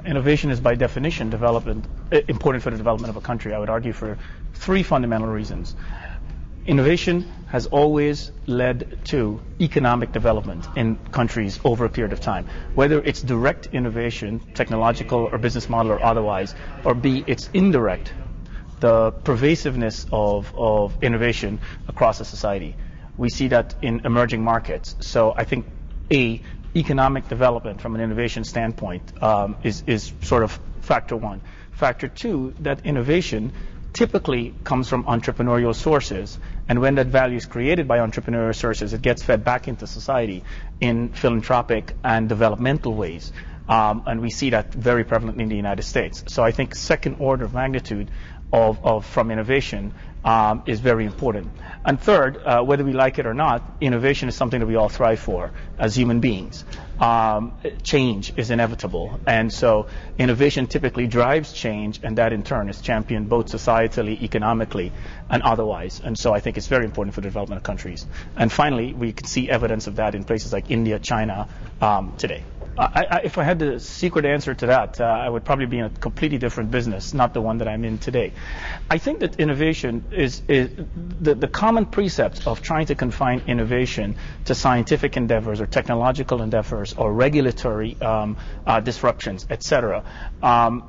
Innovation is by definition important for the development of a country. I would argue for three fundamental reasons. Innovation has always led to economic development in countries over a period of time. Whether it's direct innovation, technological or business model or otherwise, or B, it's indirect, the pervasiveness of innovation across a society. We see that in emerging markets. So I think economic development from an innovation standpoint is sort of factor one. Factor two, that innovation typically comes from entrepreneurial sources, and when that value is created by entrepreneurial sources, it gets fed back into society in philanthropic and developmental ways. And we see that very prevalent in the United States. So I think second order of magnitude from innovation is very important. And third, whether we like it or not, innovation is something that we all thrive for as human beings. Change is inevitable, and so innovation typically drives change, and that in turn is championed both societally, economically, and otherwise. And so I think it's very important for the development of countries. And finally, we can see evidence of that in places like India, China today. If I had the secret answer to that, I would probably be in a completely different business, not the one that I'm in today. I think that innovation is the common precept of trying to confine innovation to scientific endeavors or technological endeavors or regulatory disruptions, etc.,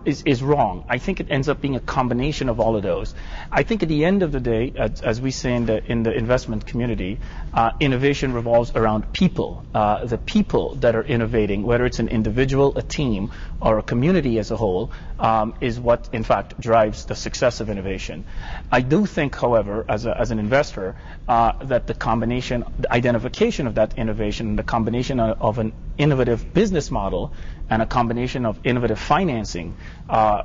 is wrong. I think it ends up being a combination of all of those. I think at the end of the day, as we say in the investment community, innovation revolves around people, the people that are innovating, whether it's an individual, a team, or a community as a whole, is what, in fact, drives the success of innovation. I do think, however, as an investor, that the identification of that innovation, the combination of an innovative business model and a combination of innovative financing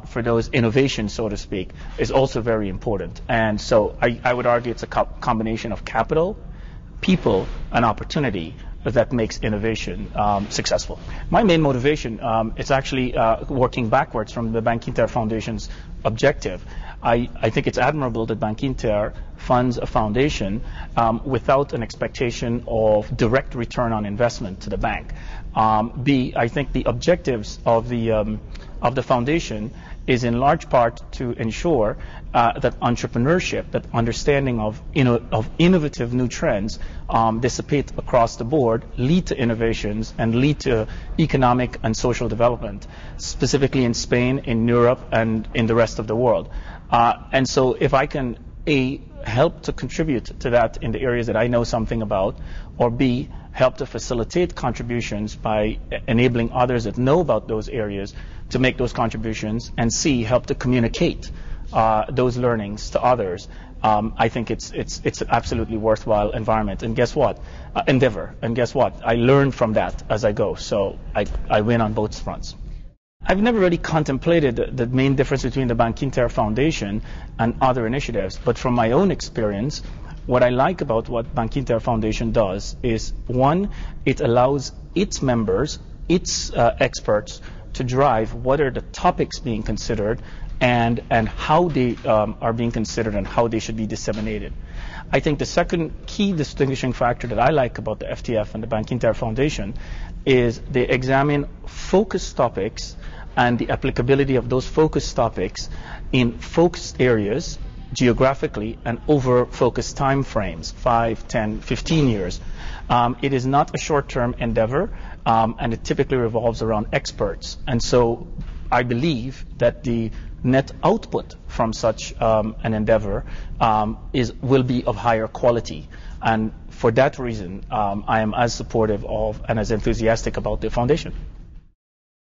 for those innovations, so to speak, is also very important. And so I would argue it's a combination of capital, people, and opportunity that makes innovation successful. My main motivation is actually working backwards from the Bankinter Foundation's objective. I think it's admirable that Bankinter funds a foundation without an expectation of direct return on investment to the bank. B, I think the objectives of the foundation is in large part to ensure that entrepreneurship, that understanding of innovative new trends dissipate across the board, lead to innovations, and lead to economic and social development, specifically in Spain, in Europe, and in the rest of the world. And so if I can, A, help to contribute to that in the areas that I know something about, or B, help to facilitate contributions by enabling others that know about those areas to make those contributions, and C, help to communicate those learnings to others, I think it's an absolutely worthwhile environment. And guess what? Endeavor. And guess what? I learn from that as I go. So I win on both fronts. I've never really contemplated the main difference between the Bankinter Foundation and other initiatives, but from my own experience, what I like about what Bankinter Foundation does is, one, it allows its members, its experts, to drive what are the topics being considered and how they are being considered and how they should be disseminated. I think the second key distinguishing factor that I like about the FTF and the Bankinter Foundation is they examine focused topics and the applicability of those focused topics in focused areas geographically and over focused time frames, 5, 10, 15 years. It is not a short-term endeavor, and it typically revolves around experts. And so I believe that the net output from such an endeavor will be of higher quality. And for that reason, I am as supportive of and as enthusiastic about the foundation.